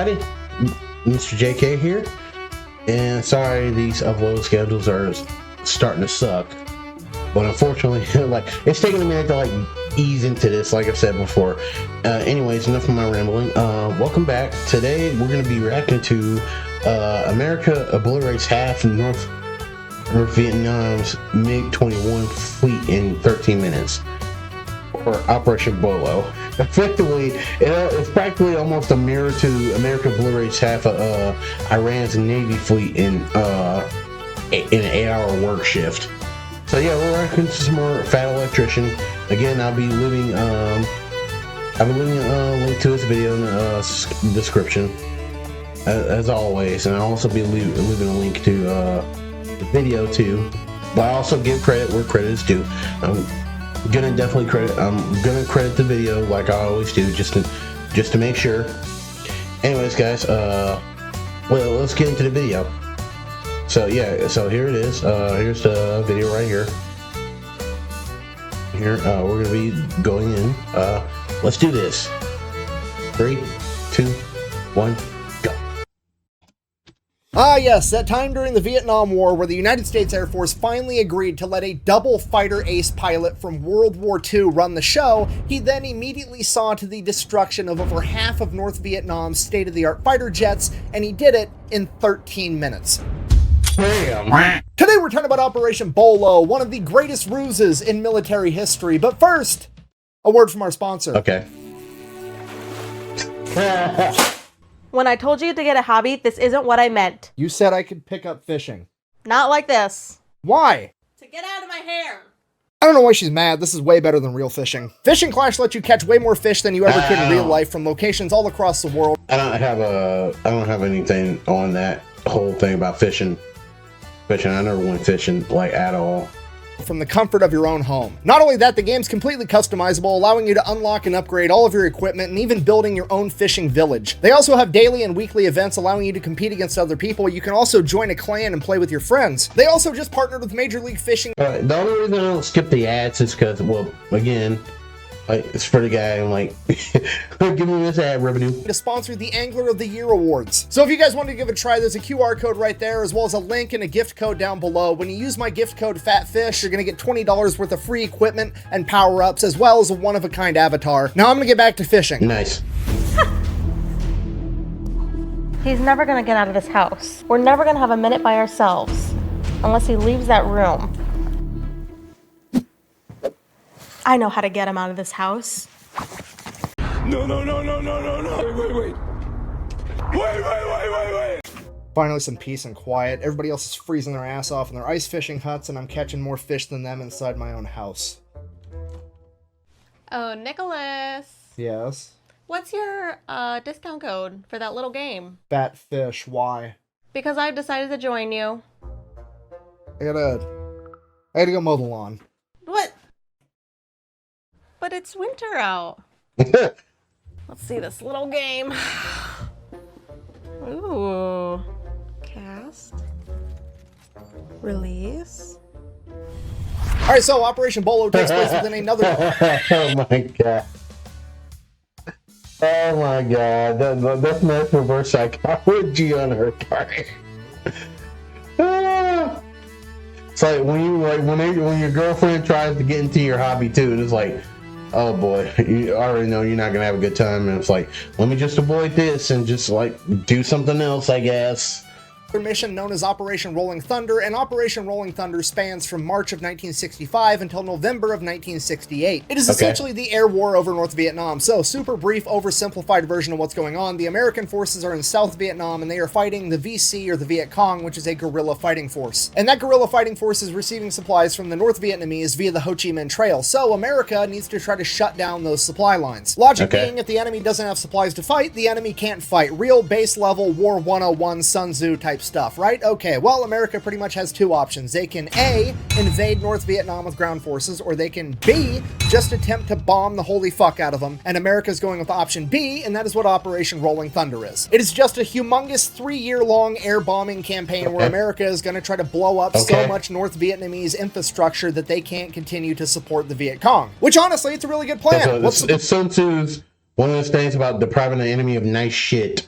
everybody, Mr. JK here, and sorry these upload schedules are starting to suck, but unfortunately, like, it's taking a minute to like ease into this, like I've said before. Anyways, enough of my rambling. Welcome back. Today we're going to be reacting to America obliterates half North Vietnam's MiG-21 fleet in 13 minutes, or Operation Bolo. Effectively, it's practically almost a mirror to America obliterates half of Iran's Navy fleet in an 8-hour work shift. So yeah, we're reacting to some more Fat Electrician. Again, I'll be leaving a link to this video in the description, as always, and I'll also be leaving a link to the video too. But I also give credit where credit is due. I'm gonna credit the video like I always do, just to make sure. Anyways, guys, well, let's get into the video. So yeah, so here it is. Here's the video right here. We're gonna be going in. Let's do this. 3, 2, 1, go. Ah yes, that time during the Vietnam War where the United States Air Force finally agreed to let a double fighter ace pilot from World War II run the show. He then immediately saw to the destruction of over half of North Vietnam's state-of-the-art fighter jets, and he did it in 13 minutes. Damn. Today we're talking about Operation Bolo, one of the greatest ruses in military history. But first, a word from our sponsor. Okay. When I told you to get a hobby, this isn't what I meant. You said I could pick up fishing. Not like this. Why? To get out of my hair. I don't know why she's mad. This is way better than real fishing. Fishing Clash lets you catch way more fish than you ever could in real life from locations all across the world. I don't have anything on that whole thing about fishing. I never went fishing, like, at all. From the comfort of your own home. Not only that, the game's completely customizable, allowing you to unlock and upgrade all of your equipment and even building your own fishing village. They also have daily and weekly events allowing you to compete against other people. You can also join a clan and play with your friends. They also just partnered with Major League Fishing. The only reason I don't skip the ads is because, well, again, like, it's for the guy. I'm like, give me this ad revenue. To sponsor the Angler of the Year Awards. So if you guys want to give it a try, there's a QR code right there, as well as a link and a gift code down below. When you use my gift code FATFISH, you're going to get $20 worth of free equipment and power-ups, as well as a one-of-a-kind avatar. Now I'm going to get back to fishing. Nice. He's never gonna get out of this house. We're never gonna have a minute by ourselves. Unless he leaves that room. I know how to get him out of this house. No. Wait. Finally some peace and quiet. Everybody else is freezing their ass off in their ice fishing huts, and I'm catching more fish than them inside my own house. Oh, Nicholas. Yes? What's your discount code for that little game? Fat fish, why? Because I've decided to join you. I gotta go mow the lawn. What? But it's winter out. Let's see this little game. Ooh. Cast. Release. Alright, so Operation Bolo takes place within another... Oh my god. Oh my god. That's not reverse psychology on her part. It's like when your girlfriend tries to get into your hobby too, and it's like, oh boy, you already know you're not gonna have a good time, and it's like, let me just avoid this and just like do something else, I guess. Mission known as Operation Rolling Thunder, and Operation Rolling Thunder spans from March of 1965 until November of 1968. It is essentially the air war over North Vietnam. So, super brief, oversimplified version of what's going on. The American forces are in South Vietnam, and they are fighting the VC, or the Viet Cong, which is a guerrilla fighting force. And that guerrilla fighting force is receiving supplies from the North Vietnamese via the Ho Chi Minh Trail. So, America needs to try to shut down those supply lines. Logic being, if the enemy doesn't have supplies to fight, the enemy can't fight. Real base level War 101 Sun Tzu type stuff, right? Okay, well, America pretty much has two options. They can A, invade North Vietnam with ground forces, or they can B, just attempt to bomb the holy fuck out of them, and America's going with option B, and that is what Operation Rolling Thunder is. It is just a humongous 3-year-long air bombing campaign where America is going to try to blow up so much North Vietnamese infrastructure that they can't continue to support the Viet Cong. Which, honestly, it's a really good plan. It's Sun Tzu's one of those things about depriving the enemy of nice shit.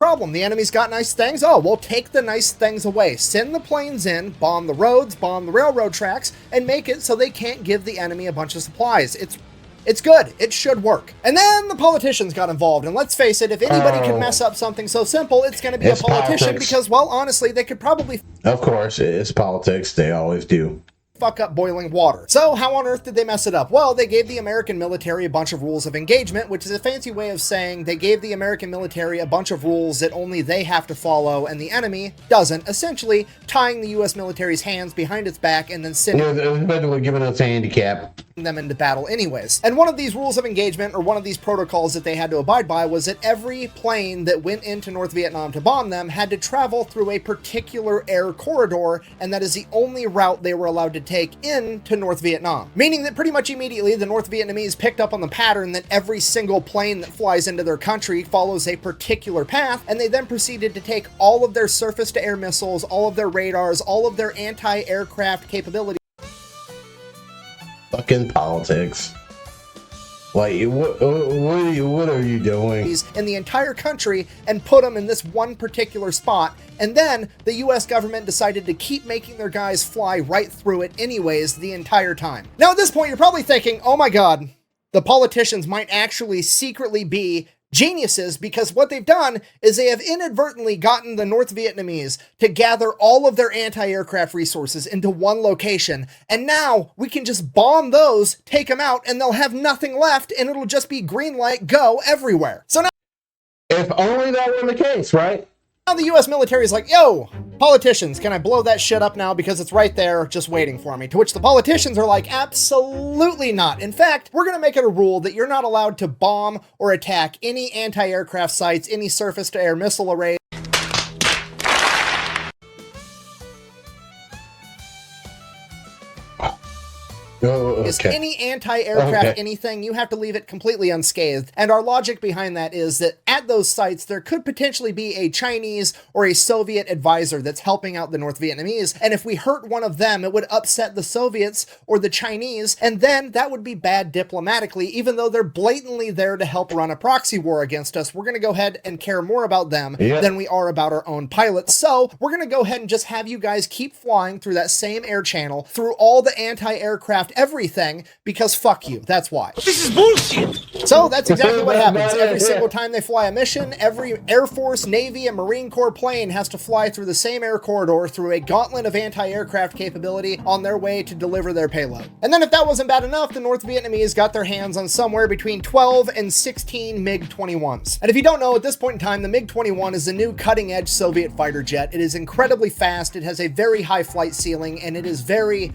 problem? The enemy's got nice things? Oh, we'll take the nice things away. Send the planes in, bomb the roads, bomb the railroad tracks, and make it so they can't give the enemy a bunch of supplies. It's good. It should work. And then the politicians got involved. And let's face it, if anybody can mess up something so simple, it's going to be a politician politics. because, well, honestly, they could probably... Of course, it's politics. They always do. Fuck up boiling water. So how on earth did they mess it up? Well, they gave the American military a bunch of rules of engagement, which is a fancy way of saying they gave the American military a bunch of rules that only they have to follow and the enemy doesn't, essentially tying the US military's hands behind its back and then sending They're giving us a handicap. them into battle anyways. And one of these rules of engagement, or one of these protocols that they had to abide by, was that every plane that went into North Vietnam to bomb them had to travel through a particular air corridor, and that is the only route they were allowed to take into North Vietnam. Meaning that pretty much immediately the North Vietnamese picked up on the pattern that every single plane that flies into their country follows a particular path, and they then proceeded to take all of their surface-to-air missiles, all of their radars, all of their anti-aircraft capabilities. Fucking politics. Like, what are you doing? In the entire country and put them in this one particular spot, and then the US government decided to keep making their guys fly right through it anyways the entire time. Now at this point you're probably thinking, oh my god, the politicians might actually secretly be geniuses, because what they've done is they have inadvertently gotten the North Vietnamese to gather all of their anti-aircraft resources into one location, and now we can just bomb those, take them out, and they'll have nothing left, and it'll just be green light, go everywhere. So now, If only that were the case, right? now the US military is like, yo, politicians, can I blow that shit up now because it's right there just waiting for me? To which the politicians are like, absolutely not. In fact, we're going to make it a rule that you're not allowed to bomb or attack any anti-aircraft sites, any surface-to-air missile arrays. Oh, Is okay. any anti-aircraft Okay. anything, you have to leave it completely unscathed. And our logic behind that is that at those sites, there could potentially be a Chinese or a Soviet advisor that's helping out the North Vietnamese. And if we hurt one of them, it would upset the Soviets or the Chinese. And then that would be bad diplomatically, even though they're blatantly there to help run a proxy war against us. We're going to go ahead and care more about them than we are about our own pilots. So we're going to go ahead and just have you guys keep flying through that same air channel, through all the anti-aircraft everything, because fuck you. That's why. This is bullshit! So that's exactly what happens. Every single time they fly a mission, every Air Force, Navy, and Marine Corps plane has to fly through the same air corridor through a gauntlet of anti-aircraft capability on their way to deliver their payload. And then if that wasn't bad enough, the North Vietnamese got their hands on somewhere between 12 and 16 MiG-21s. And if you don't know, at this point in time, the MiG-21 is the new cutting-edge Soviet fighter jet. It is incredibly fast, it has a very high flight ceiling, and it is very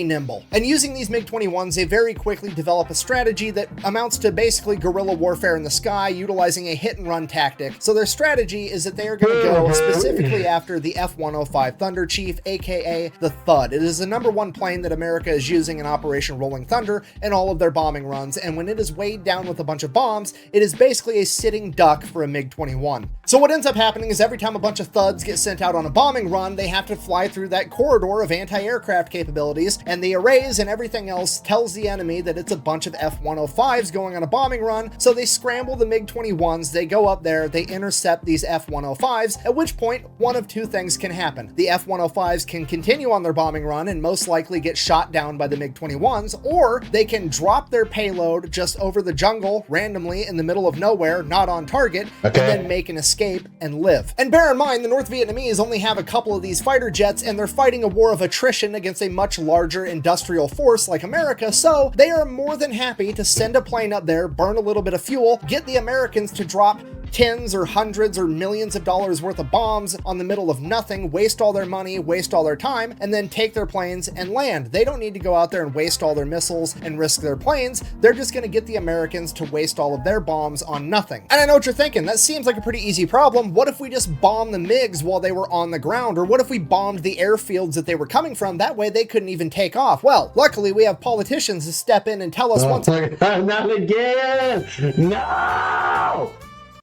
nimble. And using these MiG-21s, they very quickly develop a strategy that amounts to basically guerrilla warfare in the sky, utilizing a hit-and-run tactic. So their strategy is that they are going to go specifically after the F-105 Thunder Chief, aka the Thud. It is the #1 plane that America is using in Operation Rolling Thunder in all of their bombing runs, and when it is weighed down with a bunch of bombs, it is basically a sitting duck for a MiG-21. So what ends up happening is every time a bunch of thuds get sent out on a bombing run, they have to fly through that corridor of anti-aircraft capabilities, and the arrays and everything else tells the enemy that it's a bunch of F-105s going on a bombing run, so they scramble the MiG-21s, they go up there, they intercept these F-105s, at which point one of two things can happen. The F-105s can continue on their bombing run and most likely get shot down by the MiG-21s, or they can drop their payload just over the jungle randomly in the middle of nowhere, not on target, and then make an escape and live. And bear in mind, the North Vietnamese only have a couple of these fighter jets, and they're fighting a war of attrition against a much larger industrial force like America, so they are more than happy to send a plane up there, burn a little bit of fuel, get the Americans to drop tens or hundreds or millions of dollars worth of bombs on the middle of nothing, waste all their money, waste all their time, and then take their planes and land. They don't need to go out there and waste all their missiles and risk their planes. They're just going to get the Americans to waste all of their bombs on nothing. And I know what you're thinking, that seems like a pretty easy problem. What if we just bombed the MiGs while they were on the ground? Or what if we bombed the airfields that they were coming from? That way they couldn't even take off. Well, luckily we have politicians to step in and tell us once not again! No!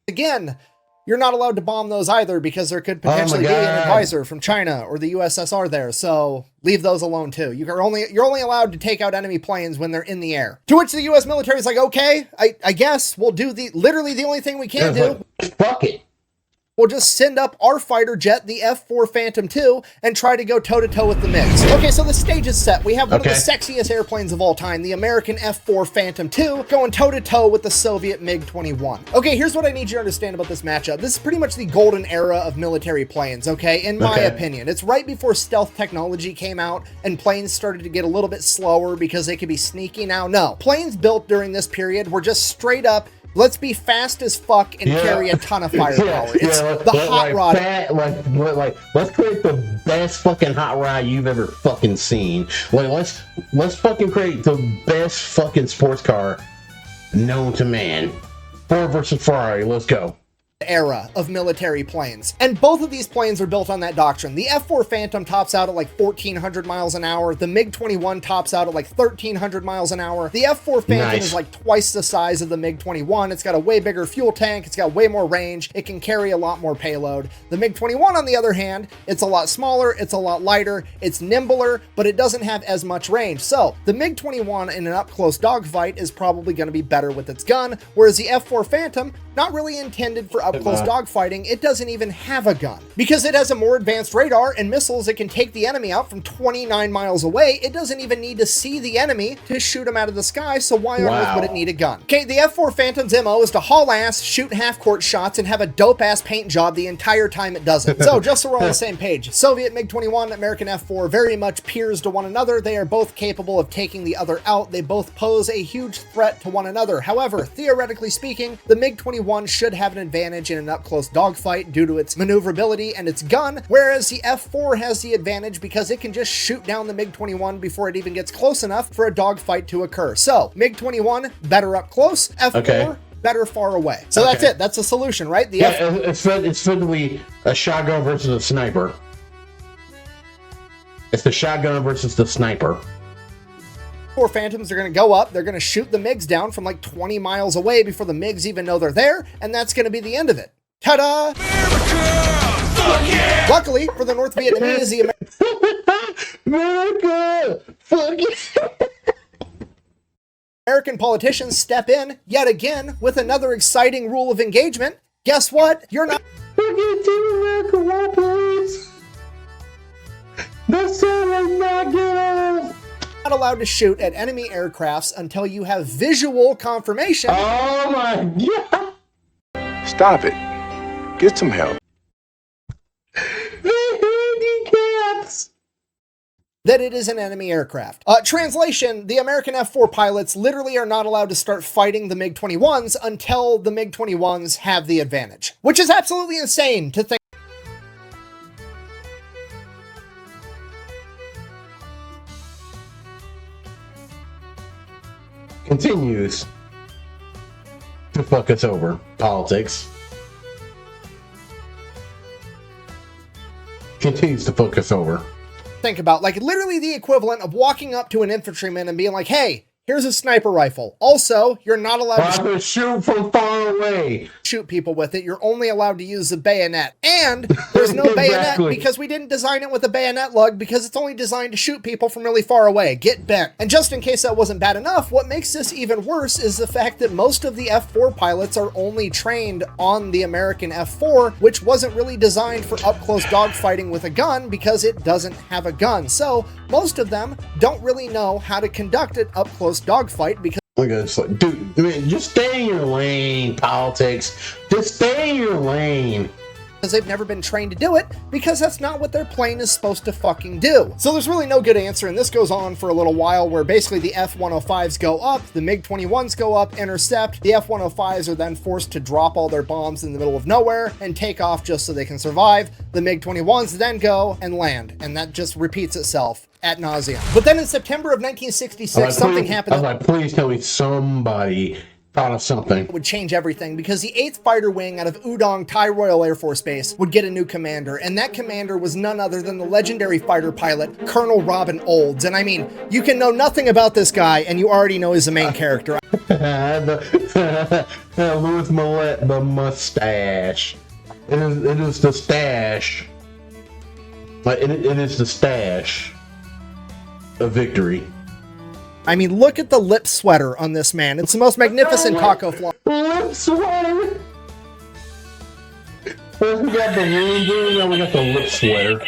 again, you're not allowed to bomb those either, because there could potentially be an advisor from China or the USSR there, so leave those alone too. You're only allowed to take out enemy planes when they're in the air. To which the US military is like, okay, I guess we'll do literally the only thing we can do. Fuck it. we'll just send up our fighter jet, the F-4 Phantom II, and try to go toe-to-toe with the MiGs. Okay, so the stage is set. We have one of the sexiest airplanes of all time, the American F-4 Phantom II, going toe-to-toe with the Soviet MiG-21. Okay, here's what I need you to understand about this matchup. This is pretty much the golden era of military planes, okay, in my opinion. It's right before stealth technology came out and planes started to get a little bit slower because they could be sneaky. Now, no. Planes built during this period were just straight up, let's be fast as fuck and carry a ton of firepower. It's the hot rod. Let's create the best fucking hot rod you've ever fucking seen. Like, let's fucking create the best fucking sports car known to man. Ford versus Ferrari. Let's go. Era of military planes. And both of these planes are built on that doctrine. The F-4 Phantom tops out at like 1,400 miles an hour. The MiG-21 tops out at like 1,300 miles an hour. The F-4 Phantom is like twice the size of the MiG-21. It's got a way bigger fuel tank. It's got way more range. It can carry a lot more payload. The MiG-21, on the other hand, it's a lot smaller. It's a lot lighter. It's nimbler, but it doesn't have as much range. So the MiG-21 in an up-close dogfight is probably going to be better with its gun, whereas the F-4 Phantom, not really intended for up-close dogfighting. It doesn't even have a gun. Because it has a more advanced radar and missiles, it can take the enemy out from 29 miles away. It doesn't even need to see the enemy to shoot him out of the sky, so why on earth would it need a gun? Okay, the F-4 Phantom's MO is to haul ass, shoot half-court shots, and have a dope-ass paint job the entire time it does it. So, just so we're on the same page, Soviet MiG-21, American F-4, very much peers to one another. They are both capable of taking the other out. They both pose a huge threat to one another. However, theoretically speaking, the MiG-21 should have an advantage in an up-close dogfight due to its maneuverability and its gun, whereas the F-4 has the advantage because it can just shoot down the MiG-21 before it even gets close enough for a dogfight to occur. So, MiG-21, better up close, F-4, better far away. So that's it. That's the solution, right? The it's literally a shotgun versus a sniper. It's the shotgun versus the sniper. F-4 Phantoms are going to go up, they're going to shoot the MiGs down from like 20 miles away before the MiGs even know they're there, and that's going to be the end of it. Ta-da! Yeah! Luckily for the North Vietnamese, the American politicians step in yet again with another exciting rule of engagement. Guess what? You're not not allowed to shoot at enemy aircrafts until you have visual confirmation. Oh my god! Stop it. Get some help. That it is an enemy aircraft. Translation, the American F-4 pilots literally are not allowed to start fighting the MiG-21s until the MiG-21s have the advantage, which is absolutely insane to think. Continues to fuck us over. Politics. Continues to fuck us over. Think about, like, literally the equivalent of walking up to an infantryman and being like, hey, here's a sniper rifle. Also, you're not allowed to shoot from far away. Shoot people with it. You're only allowed to use the bayonet. And there's no bayonet because we didn't design it with a bayonet lug because it's only designed to shoot people from really far away. Get bent. And just in case that wasn't bad enough, what makes this even worse is the fact that most of the F-4 pilots are only trained on the American F-4, which wasn't really designed for up-close dogfighting with a gun because it doesn't have a gun. So most of them don't really know how to conduct an up-close dogfight because dude, I mean, just stay in your lane, politics. Just stay in your lane. Because they've never been trained to do it, because that's not what their plane is supposed to fucking do. So there's really no good answer, and this goes on for a little while where basically the F-105s go up, the MiG-21s go up, intercept, the F-105s are then forced to drop all their bombs in the middle of nowhere and take off just so they can survive. The MiG-21s then go and land, and that just repeats itself ad nauseum. But then in September of 1966, something happened. I was like, please tell me somebody thought of something. It would change everything because the 8th Fighter Wing out of Udong Thai Royal Air Force Base would get a new commander, and that commander was none other than the legendary fighter pilot, Colonel Robin Olds. And I mean, you can know nothing about this guy, and you already know he's the main character. Louis Millette, the mustache. It is the stash. Like it is the stash of victory. I mean, look at the lip sweater on this man. It's the most magnificent taco fly. Lip sweater. First we got the wound dude, now we got the lip sweater.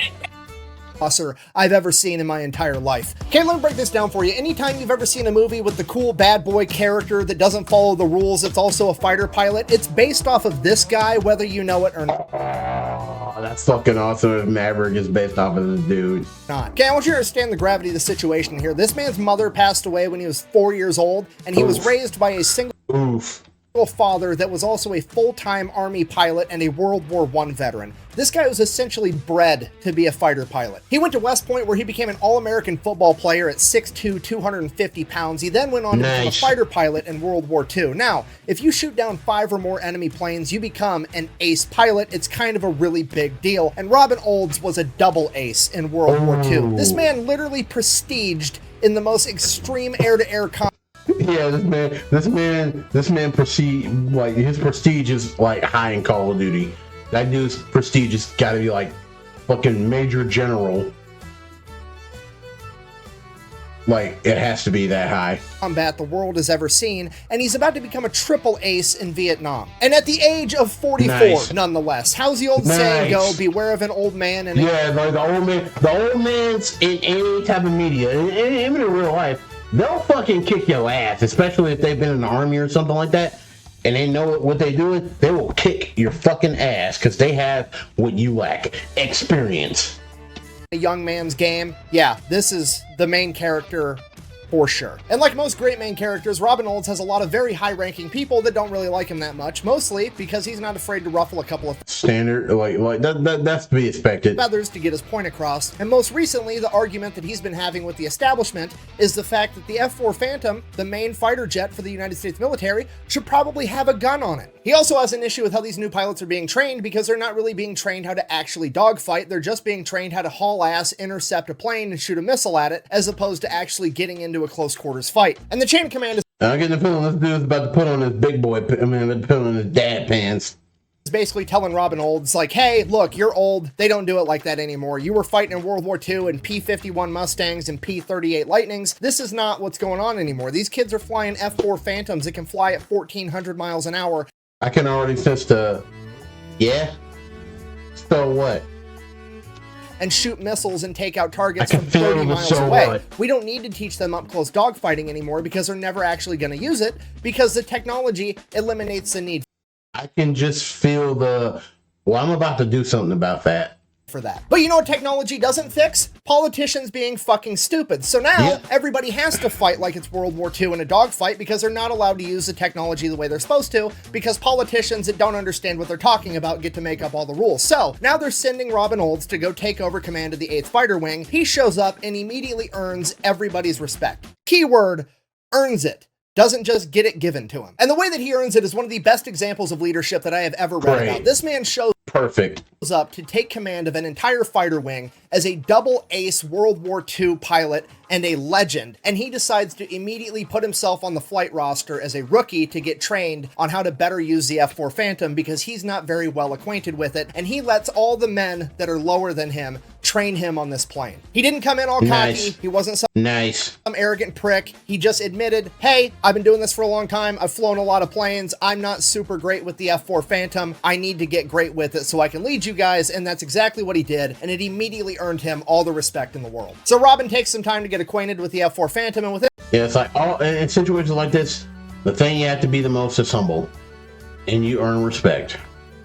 I've ever seen in my entire life. Okay, let me break this down for you. Anytime you've ever seen a movie with the cool bad boy character that doesn't follow the rules, it's also a fighter pilot, it's based off of this guy, whether you know it or not. Oh, that's fucking awesome if Maverick is based off of this dude. Okay, I want you to understand the gravity of the situation here. This man's mother passed away when he was 4 years old, and he was raised by a single father that was also a full-time Army pilot and a World War I veteran. This guy was essentially bred to be a fighter pilot. He went to West Point where he became an All-American football player at 6'2", 250 pounds. He then went on to become a fighter pilot in World War II. Now, if you shoot down 5 or more enemy planes, you become an ace pilot. It's kind of a really big deal. And Robin Olds was a double ace in World War II. This man literally prestiged in the most extreme air-to-air combat. Yeah, this man prestige, like his prestige is like high in Call of Duty. That dude's prestige has got to be like fucking Major General. Like, it has to be that high. Combat the world has ever seen, and he's about to become a triple ace in Vietnam. And at the age of 44, nonetheless. How's the old saying go? Beware of an old man. And yeah, like the old man's in any type of media, even in real life, they'll fucking kick your ass, especially if they've been in the army or something like that. And they know what they do, they will kick your fucking ass because they have what you lack: experience. A young man's game. Yeah, this is the main character for sure. And like most great main characters, Robin Olds has a lot of very high-ranking people that don't really like him that much, mostly because he's not afraid to ruffle a couple of standard, like that's to be expected. Feathers to get his point across. And most recently, the argument that he's been having with the establishment is the fact that the F-4 Phantom, the main fighter jet for the United States military, should probably have a gun on it. He also has an issue with how these new pilots are being trained because they're not really being trained how to actually dogfight. They're just being trained how to haul ass, intercept a plane, and shoot a missile at it, as opposed to actually getting into a close quarters fight. And the chain of command is I'm getting the feeling this dude's about to put on his big boy, put on his dad pants. Basically telling Robin Olds, like, hey, look, you're old. They don't do it like that anymore. You were fighting in World War II in P-51 Mustangs and P-38 Lightnings. This is not what's going on anymore. These kids are flying F-4 Phantoms that can fly at 1,400 miles an hour. I can already sense the, yeah? So what? And shoot missiles and take out targets from 30 miles away. We don't need to teach them up-close dogfighting anymore because they're never actually going to use it because the technology eliminates the need. I can just feel the, well, I'm about to do something about that. For that. But you know what technology doesn't fix? Politicians being fucking stupid. So now everybody has to fight like it's World War II in a dogfight because they're not allowed to use the technology the way they're supposed to because politicians that don't understand what they're talking about get to make up all the rules. So now they're sending Robin Olds to go take over command of the 8th Fighter Wing. He shows up and immediately earns everybody's respect. Keyword, earns it. Doesn't just get it given to him. And the way that he earns it is one of the best examples of leadership that I have ever read about. This man shows up to take command of an entire fighter wing as a double ace World War II pilot and a legend, and he decides to immediately put himself on the flight roster as a rookie to get trained on how to better use the F-4 Phantom because he's not very well acquainted with it, and he lets all the men that are lower than him train him on this plane. He didn't come in all cocky. He wasn't some arrogant prick. He just admitted, hey, I've been doing this for a long time. I've flown a lot of planes. I'm not super great with the F-4 Phantom. I need to get great with it so I can lead you guys, and that's exactly what he did, and it immediately earned him all the respect in the world. So Robin takes some time to get acquainted with the F-4 Phantom, and with it, yeah, it's like all in situations like this, the thing you have to be the most is humble, and you earn respect.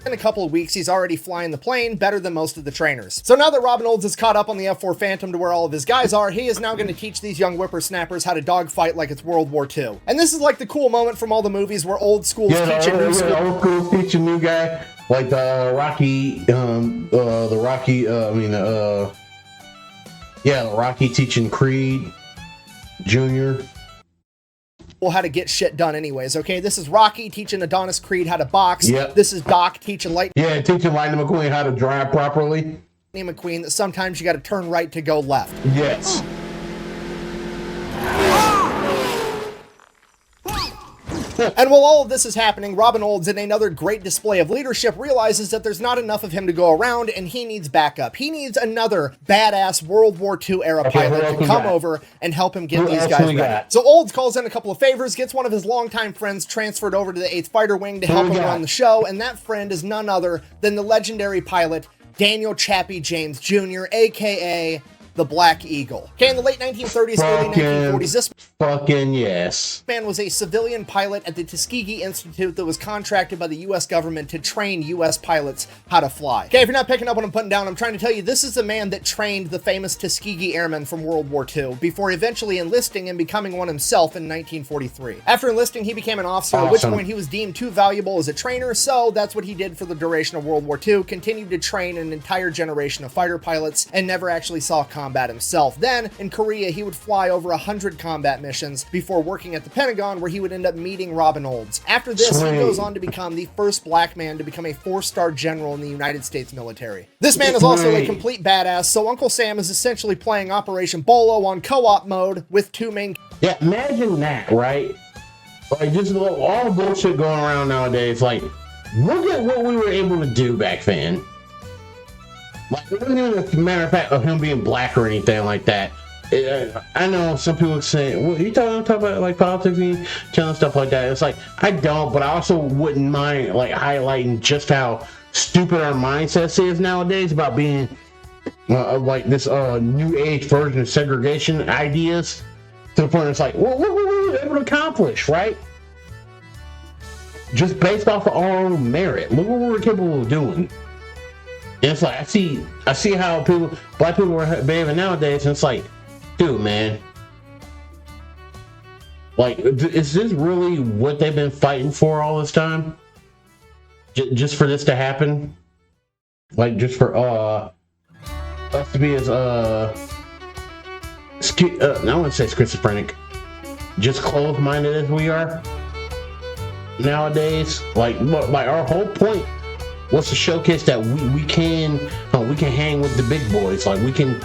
in a couple of weeks, he's already flying the plane better than most of the trainers. So now that Robin Olds is caught up on the F-4 Phantom to where all of his guys are, he is now going to teach these young whippersnappers how to dogfight like it's World War II. And this is like the cool moment from all the movies where old schools teach a new school. Old schools teach a new guy, like the Rocky teaching Creed Jr. How to get shit done anyways, okay? This is Rocky teaching Adonis Creed how to box. Yep. This is Doc teaching teaching Lightning McQueen how to drive properly. Lightning McQueen that sometimes you got to turn right to go left. Yes. And while all of this is happening, Robin Olds, in another great display of leadership, realizes that there's not enough of him to go around, and he needs backup. He needs another badass World War II era pilot to come over and help him get these guys ready. So Olds calls in a couple of favors, gets one of his longtime friends transferred over to the 8th Fighter Wing to help him run the show, and that friend is none other than the legendary pilot Daniel Chappie James Jr., aka the Black Eagle. Okay, in the late 1930s, early 1940s, this man was a civilian pilot at the Tuskegee Institute that was contracted by the U.S. government to train U.S. pilots how to fly. Okay, if you're not picking up what I'm putting down, I'm trying to tell you this is the man that trained the famous Tuskegee Airmen from World War II before eventually enlisting and becoming one himself in 1943. After enlisting, he became an officer, at which point he was deemed too valuable as a trainer, so that's what he did for the duration of World War II, continued to train an entire generation of fighter pilots, and never actually saw combat himself. Then, in Korea, he would fly over 100 combat missions before working at the Pentagon, where he would end up meeting Robin Olds. After this, he goes on to become the first black man to become a 4-star general in the United States military. This man is also a complete badass, so Uncle Sam is essentially playing Operation Bolo on co-op mode with two main... Yeah, imagine that, right? Like, just all the bullshit going around nowadays. Like, look at what we were able to do back then. Like, it wasn't even a matter of fact of him being black or anything like that. I know some people say, well, you talk about like politics and channel stuff like that. It's like, I don't, but I also wouldn't mind like highlighting just how stupid our mindset is nowadays about being like this new age version of segregation ideas, to the point it's like, well, what were we able to accomplish, right? Just based off of our own merit. Look what we were capable of doing. And it's like, I see how black people are behaving nowadays, and it's like, dude, man, like, is this really what they've been fighting for all this time? Just for this to happen? Like, just for us to be as I wouldn't say schizophrenic, just closed-minded as we are nowadays. Like our whole point was to showcase that we can hang with the big boys. Like, we can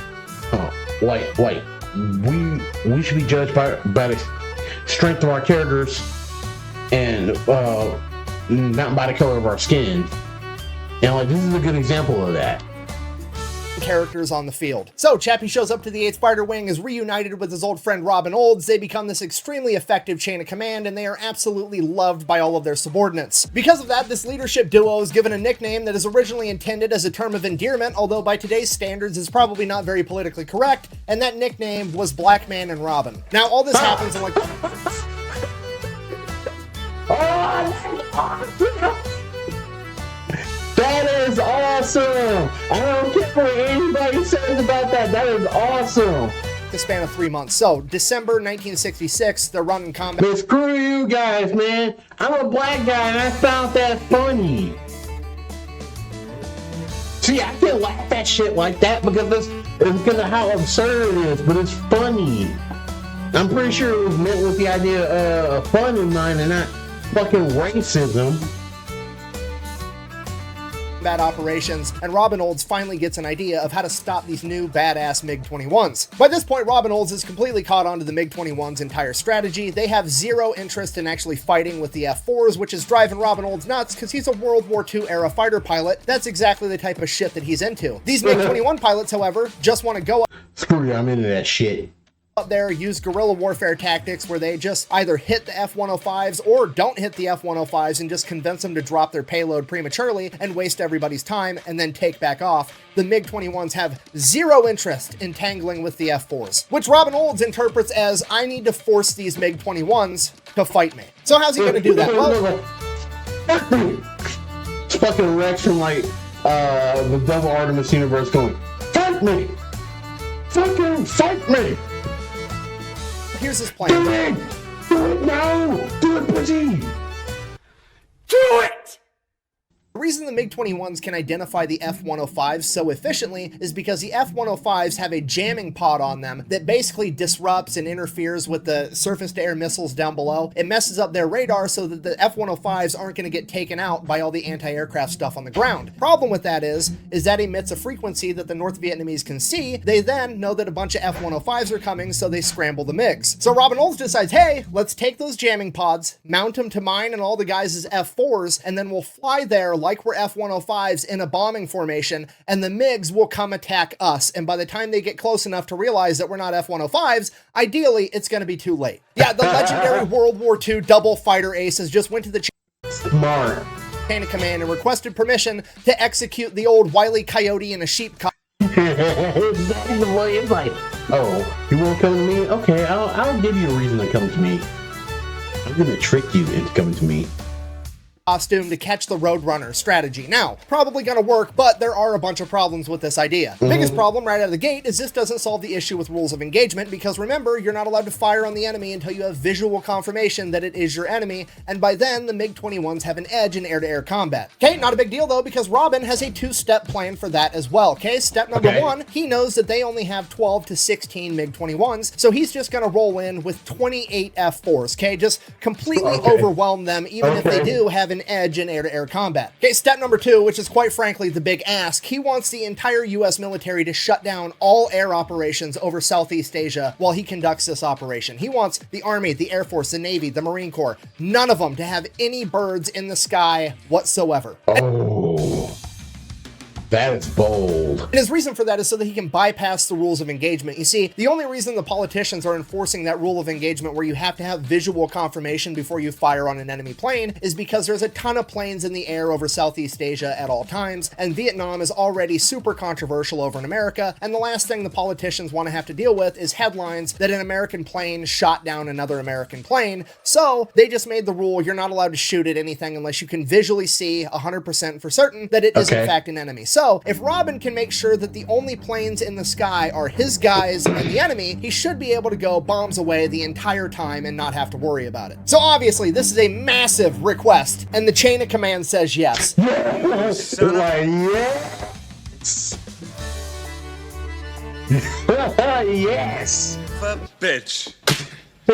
we should be judged by the strength of our characters and not by the color of our skin. And like, this is a good example of that. Characters on the field. So Chappie shows up to the 8th Fighter Wing, is reunited with his old friend Robin Olds. They become this extremely effective chain of command, and they are absolutely loved by all of their subordinates. Because of that, this leadership duo is given a nickname that is originally intended as a term of endearment, although by today's standards is probably not very politically correct, and that nickname was Black Man and Robin. Now all this happens in like... That is awesome! I don't care what anybody says about that. That is awesome! The span of 3 months. So, December 1966, they're running combat. But screw you guys, man. I'm a black guy and I found that funny. See, I can't laugh at shit like that because it's because of how absurd it is, but it's funny. I'm pretty sure it was meant with the idea of fun in mind and not fucking racism. Combat operations, and Robin Olds finally gets an idea of how to stop these new badass MiG-21s. By this point, Robin Olds is completely caught on to the MiG-21's entire strategy. They have zero interest in actually fighting with the F-4s, which is driving Robin Olds nuts because he's a World War II era fighter pilot. That's exactly the type of shit that he's into. These MiG-21 pilots, however, just want to go up. Screw you, I'm into that shit. Up there, use guerrilla warfare tactics where they just either hit the F-105s or don't hit the F-105s and just convince them to drop their payload prematurely and waste everybody's time and then take back off. The MiG-21s have zero interest in tangling with the F-4s, which Robin Olds interprets as, I need to force these MiG-21s to fight me. So how's he going to do that? Well, it's fucking Rex from like the Devil Artemis universe going, fight me! Fucking fight me! Here's his plan. Do it! Do it now! Do it, pussy! Do it! The reason the MiG-21s can identify the F-105s so efficiently is because the F-105s have a jamming pod on them that basically disrupts and interferes with the surface-to-air missiles down below. It messes up their radar so that the F-105s aren't going to get taken out by all the anti-aircraft stuff on the ground. Problem with that is that emits a frequency that the North Vietnamese can see. They then know that a bunch of F-105s are coming, so they scramble the MiGs. So Robin Olds decides, hey, let's take those jamming pods, mount them to mine and all the guys' F-4s, and then we'll fly there like we're F-105s in a bombing formation, and the MiGs will come attack us. And by the time they get close enough to realize that we're not F-105s, ideally, it's going to be too late. Yeah, the legendary World War II double fighter aces just went to the Smart. chain of command and requested permission to execute the old Wile E. Coyote in a sheep costume. It's like, oh, you won't come to me? Okay, I'll give you a reason to come to me. I'm gonna trick you into coming to me. To catch the Roadrunner strategy. Now, probably gonna work, but there are a bunch of problems with this idea. Biggest problem right out of the gate is this doesn't solve the issue with rules of engagement, because remember, you're not allowed to fire on the enemy until you have visual confirmation that it is your enemy, and by then, the MiG-21s have an edge in air-to-air combat. Okay, not a big deal though, because Robin has a two-step plan for that as well. Okay, step number one, he knows that they only have 12 to 16 MiG-21s, so he's just gonna roll in with 28 F-4s, okay? Just completely overwhelm them, even if they do have an edge in air-to-air combat. Okay, step number two, which is quite frankly the big ask, he wants the entire US military to shut down all air operations over Southeast Asia while he conducts this operation. He wants the Army, the Air Force, the Navy, the Marine Corps, none of them to have any birds in the sky whatsoever. Oh. That is bold. And his reason for that is so that he can bypass the rules of engagement. You see, the only reason the politicians are enforcing that rule of engagement where you have to have visual confirmation before you fire on an enemy plane is because there's a ton of planes in the air over Southeast Asia at all times, and Vietnam is already super controversial over in America, and the last thing the politicians want to have to deal with is headlines that an American plane shot down another American plane, so they just made the rule you're not allowed to shoot at anything unless you can visually see 100% for certain that it is in fact an enemy. So, if Robin can make sure that the only planes in the sky are his guys and the enemy, he should be able to go bombs away the entire time and not have to worry about it. So obviously, this is a massive request, and the chain of command says yes. Yes! Yes! Bitch.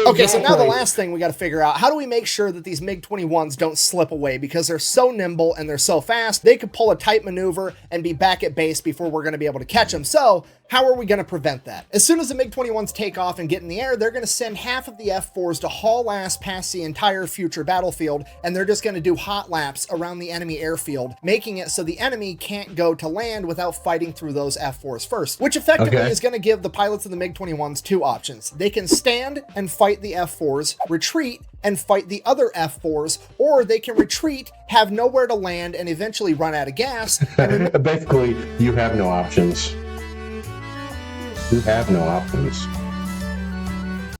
Okay, so now the last thing we got to figure out, how do we make sure that these MiG-21s don't slip away? Because they're so nimble and they're so fast, they could pull a tight maneuver and be back at base before we're going to be able to catch them. So how are we going to prevent that? As soon as the MiG-21s take off and get in the air, they're going to send half of the F-4s to haul ass past the entire future battlefield, and they're just going to do hot laps around the enemy airfield, making it so the enemy can't go to land without fighting through those F-4s first, which effectively is going to give the pilots of the MiG-21s two options. They can stand and fight the F-4s, retreat, and fight the other F-4s, or they can retreat, have nowhere to land, and eventually run out of gas. Basically, you have no options. You have no options.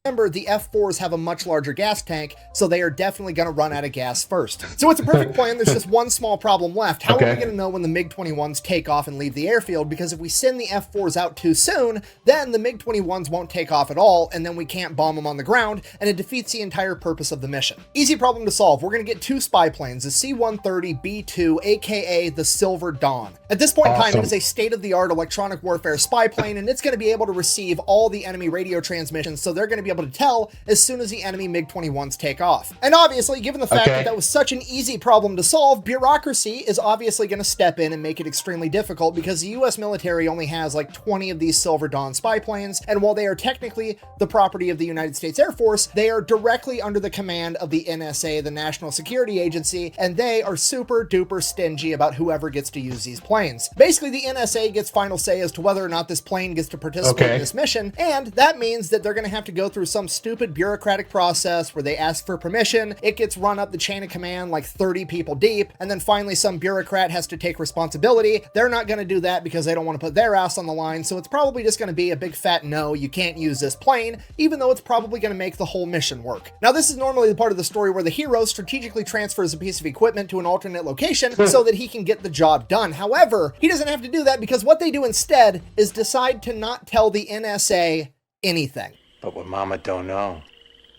Remember, the F-4s have a much larger gas tank, so they are definitely going to run out of gas first. So it's a perfect plan. There's just one small problem left. How are we going to know when the MiG-21s take off and leave the airfield? Because if we send the F-4s out too soon, then the MiG-21s won't take off at all, and then we can't bomb them on the ground, and it defeats the entire purpose of the mission. Easy problem to solve. We're going to get two spy planes, the C-130B2, aka the Silver Dawn. At this point in time, it is a state-of-the-art electronic warfare spy plane, and it's going to be able to receive all the enemy radio transmissions, so they're going to be able to tell as soon as the enemy MiG-21s take off. And obviously, given the fact that that was such an easy problem to solve, bureaucracy is obviously going to step in and make it extremely difficult, because the US military only has like 20 of these Silver Dawn spy planes, and while they are technically the property of the United States Air Force, they are directly under the command of the NSA, the National Security Agency, and they are super duper stingy about whoever gets to use these planes. Basically, the NSA gets final say as to whether or not this plane gets to participate in this mission, and that means that they're going to have to go through some stupid bureaucratic process where they ask for permission, it gets run up the chain of command like 30 people deep, and then finally some bureaucrat has to take responsibility. They're not going to do that because they don't want to put their ass on the line, so it's probably just going to be a big fat no, you can't use this plane, even though it's probably going to make the whole mission work. Now, this is normally the part of the story where the hero strategically transfers a piece of equipment to an alternate location so that he can get the job done. However, he doesn't have to do that, because what they do instead is decide to not tell the NSA anything. But what Mama don't know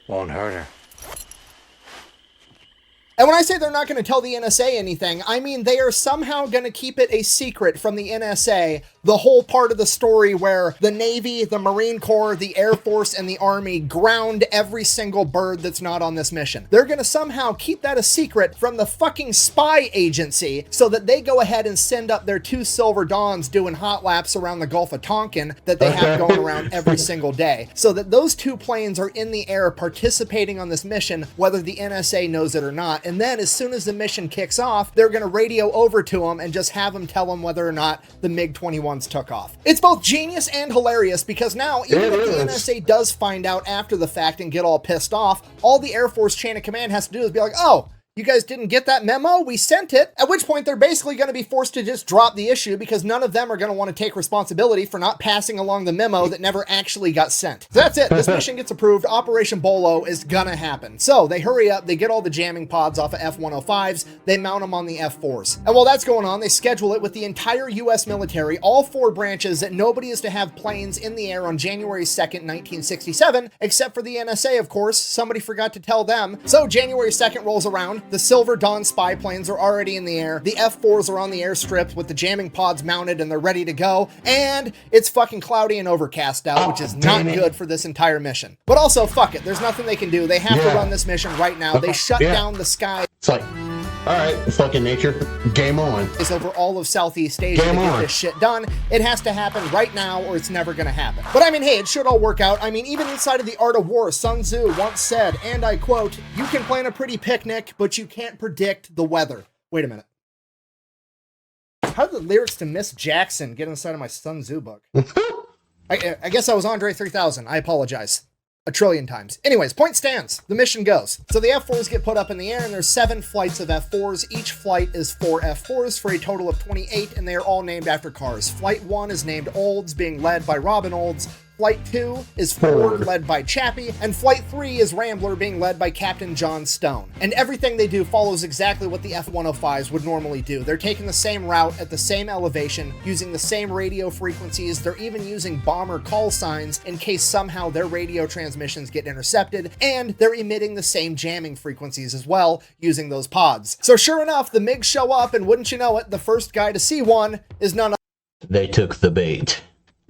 won't hurt her. And when I say they're not going to tell the NSA anything, I mean they are somehow going to keep it a secret from the NSA, the whole part of the story where the Navy, the Marine Corps, the Air Force, and the Army ground every single bird that's not on this mission. They're going to somehow keep that a secret from the fucking spy agency so that they go ahead and send up their 2 Silver Dawns doing hot laps around the Gulf of Tonkin that they have going around every single day. So that those 2 planes are in the air participating on this mission, whether the NSA knows it or not. And then as soon as the mission kicks off, they're going to radio over to them and just have them tell them whether or not the MiG-21s took off. It's both genius and hilarious because now, even if the NSA does find out after the fact and get all pissed off, all the Air Force chain of command has to do is be like, oh, you guys didn't get that memo? We sent it. At which point they're basically going to be forced to just drop the issue because none of them are going to want to take responsibility for not passing along the memo that never actually got sent. So that's it. This mission gets approved. Operation Bolo is gonna happen. So they hurry up. They get all the jamming pods off of F-105s. They mount them on the F-4s. And while that's going on, they schedule it with the entire U.S. military, all 4 branches, that nobody is to have planes in the air on January 2nd, 1967, except for the NSA, of course. Somebody forgot to tell them. So January 2nd rolls around. The Silver Dawn spy planes are already in the air. The F-4s are on the airstrip with the jamming pods mounted and they're ready to go. And it's fucking cloudy and overcast out, which is not good for this entire mission. But also, fuck it. There's nothing they can do. They have to run this mission right now. They shut down the sky. It's like, all right, fucking nature, game on. Is over all of Southeast Asia to get this shit done. It has to happen right now or it's never gonna happen. But I mean, hey, it should all work out. I mean, even inside of the art of war, Sun Tzu once said, and I quote, "You can plan a pretty picnic, but you can't predict the weather." Wait a minute. How did the lyrics to Miss Jackson get inside of my Sun Tzu book? I guess I was Andre 3000. I apologize. A trillion times. Anyways, point stands. The mission goes. So the F-4s get put up in the air and there's 7 flights of F-4s. Each flight is 4 F-4s for a total of 28 and they are all named after cars. Flight 1 is named Olds, being led by Robin Olds. Flight 2 is Ford, led by Chappie, and Flight 3 is Rambler, being led by Captain John Stone. And everything they do follows exactly what the F-105s would normally do. They're taking the same route at the same elevation, using the same radio frequencies. They're even using bomber call signs in case somehow their radio transmissions get intercepted, and they're emitting the same jamming frequencies as well, using those pods. So sure enough, the MiGs show up, and wouldn't you know it, the first guy to see one is none other. They took the bait.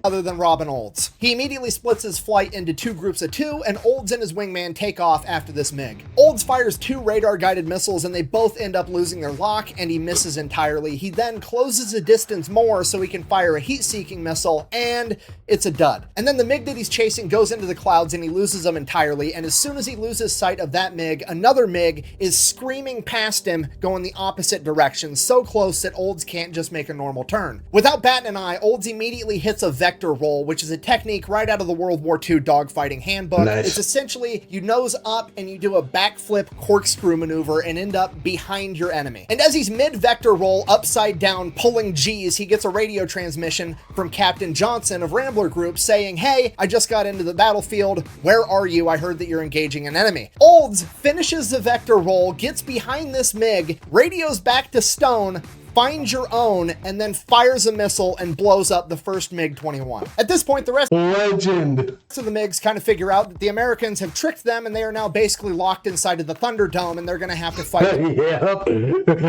Other than Robin Olds. He immediately splits his flight into 2 groups of 2, and Olds and his wingman take off after this MiG. Olds fires 2 radar-guided missiles, and they both end up losing their lock, and he misses entirely. He then closes the distance more so he can fire a heat-seeking missile, and it's a dud. And then the MiG that he's chasing goes into the clouds, and he loses them entirely, and as soon as he loses sight of that MiG, another MiG is screaming past him, going the opposite direction, so close that Olds can't just make a normal turn. Without batting an eye, Olds immediately hits a vector roll, which is a technique right out of the World War II dogfighting handbook. Nice. It's essentially you nose up and you do a backflip corkscrew maneuver and end up behind your enemy. And as he's mid-vector roll upside down pulling G's, he gets a radio transmission from Captain Johnson of Rambler Group saying, "Hey, I just got into the battlefield. Where are you? I heard that you're engaging an enemy." Olds finishes the vector roll, gets behind this MiG, radios back to Stone, finds your own, and then fires a missile and blows up the first MiG-21. At this point, the rest Legend. Yep.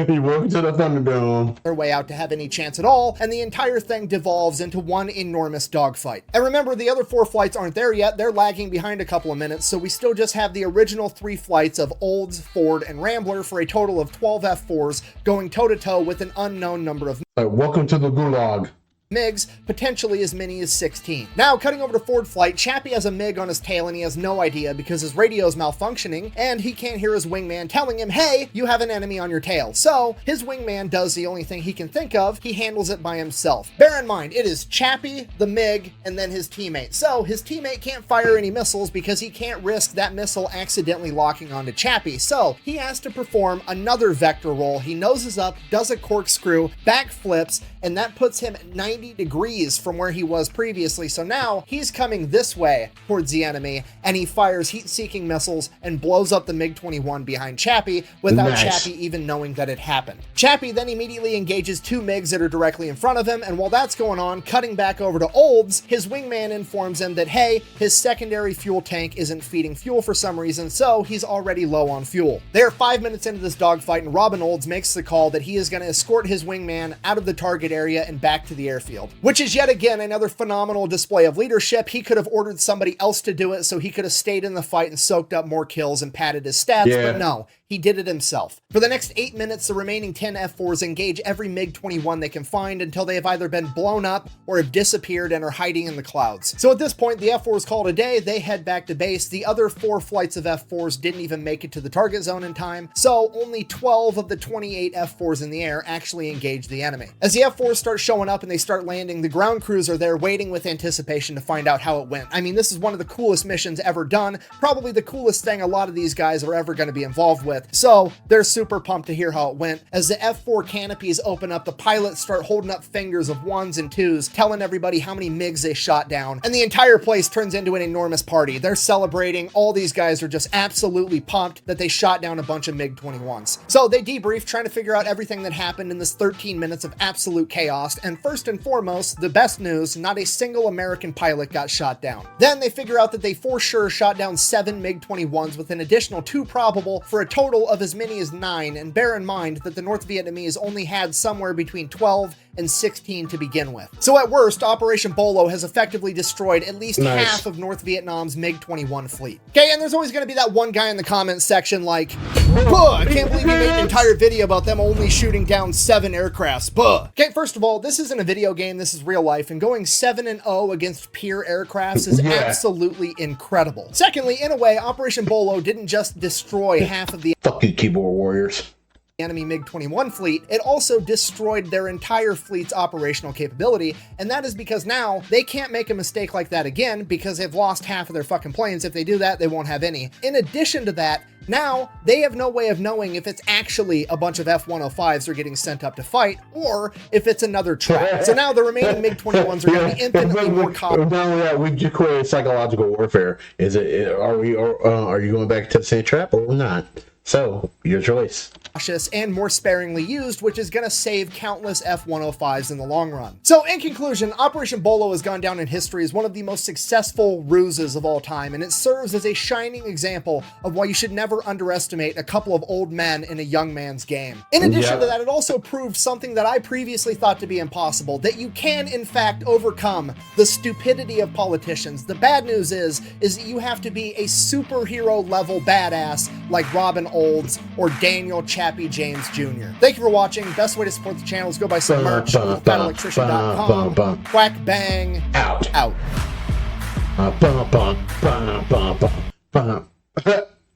He walked to the Thunderdome. their way out to have any chance at all, and the entire thing devolves into one enormous dogfight. And remember, the other 4 flights aren't there yet. They're lagging behind a couple of minutes, so we still just have the original 3 flights of Olds, Ford, and Rambler for a total of 12 F-4s going toe-to-toe with an unknown number of Welcome to the Gulag. MiGs, potentially as many as 16. Now, cutting over to Ford Flight, Chappie has a MiG on his tail and he has no idea because his radio is malfunctioning and he can't hear his wingman telling him, "Hey, you have an enemy on your tail." So his wingman does the only thing he can think of. He handles it by himself. Bear in mind, it is Chappie, the MiG, and then his teammate. So his teammate can't fire any missiles because he can't risk that missile accidentally locking onto Chappie. So he has to perform another vector roll. He noses up, does a corkscrew, backflips, and that puts him 90 degrees from where he was previously. So now he's coming this way towards the enemy, and he fires heat-seeking missiles and blows up the MiG-21 behind Chappie without Chappie even knowing that it happened. Chappie then immediately engages 2 MiGs that are directly in front of him, and while that's going on, cutting back over to Olds, his wingman informs him that, hey, his secondary fuel tank isn't feeding fuel for some reason, so he's already low on fuel. They're 5 minutes into this dogfight, and Robin Olds makes the call that he is going to escort his wingman out of the target area and back to the airfield, which is yet again another phenomenal display of leadership. He could have ordered somebody else to do it, so he could have stayed in the fight and soaked up more kills and padded his stats, but no, he did it himself. For the next 8 minutes, the remaining 10 F-4s engage every MiG-21 they can find until they have either been blown up or have disappeared and are hiding in the clouds. So at this point, the F-4s call it a day, they head back to base. The other 4 flights of F-4s didn't even make it to the target zone in time, so only 12 of the 28 F-4s in the air actually engage the enemy. As the F-4s start showing up and they start landing, the ground crews are there waiting with anticipation to find out how it went. I mean, this is one of the coolest missions ever done, probably the coolest thing a lot of these guys are ever going to be involved with. So they're super pumped to hear how it went. As the F-4 canopies open up, the pilots start holding up fingers of 1s and 2s, telling everybody how many MiGs they shot down, and the entire place turns into an enormous party. They're celebrating. All these guys are just absolutely pumped that they shot down a bunch of MiG-21s. So they debrief, trying to figure out everything that happened in this 13 minutes of absolute chaos, and first and foremost, the best news, not a single American pilot got shot down. Then they figure out that they for sure shot down 7 MiG-21s with an additional 2 probable for a total of as many as 9, and bear in mind that the North Vietnamese only had somewhere between 12 and 16 to begin with. So at worst, Operation Bolo has effectively destroyed at least half of North Vietnam's MiG-21 fleet. Okay, and there's always going to be that one guy in the comments section like, "Buh, I can't believe you made an entire video about them only shooting down 7 aircrafts, buh." Okay, first of all, this isn't a video game, this is real life, and going 7-0 against peer aircrafts is absolutely incredible. Secondly, in a way, Operation Bolo didn't just destroy half of the Fuck you, keyboard warriors. enemy MiG-21 fleet, it also destroyed their entire fleet's operational capability, and that is because now they can't make a mistake like that again because they've lost half of their fucking planes. If they do that, they won't have any. In addition to that, now they have no way of knowing if it's actually a bunch of F-105s they're getting sent up to fight, or if it's another trap. So now the remaining MiG-21s are going to be infinitely more Not only that, we've just created psychological warfare. Is it? Are you going back to the same trap or not? So your choice. Cautious and more sparingly used, which is going to save countless F-105s in the long run. So in conclusion, Operation Bolo has gone down in history as one of the most successful ruses of all time, and it serves as a shining example of why you should never underestimate a couple of old men in a young man's game. In addition to that, it also proved something that I previously thought to be impossible, that you can in fact overcome the stupidity of politicians. The bad news is that you have to be a superhero level badass like Robin Olds or Daniel Chappie James Jr. Thank you for watching. Best way to support the channel is go buy some merch at electrician.com. Quack bang. Out.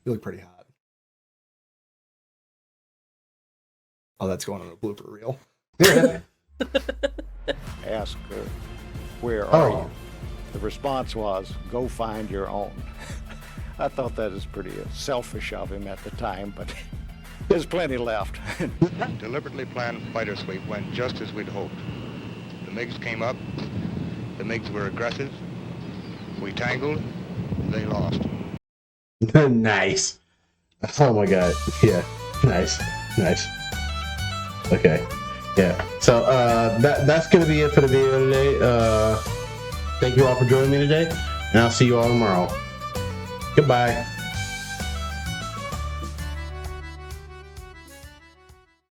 You look pretty hot. Oh, that's going on a blooper reel. Ask her, where are you? The response was, go find your own. I thought that was pretty selfish of him at the time, but there's plenty left. Deliberately planned fighter sweep went just as we'd hoped. The MiGs came up, the MiGs were aggressive, we tangled, they lost. Nice. Oh my god. Yeah. Nice. Okay. Yeah. So that's gonna be it for the video today. Thank you all for joining me today, and I'll see you all tomorrow. Goodbye.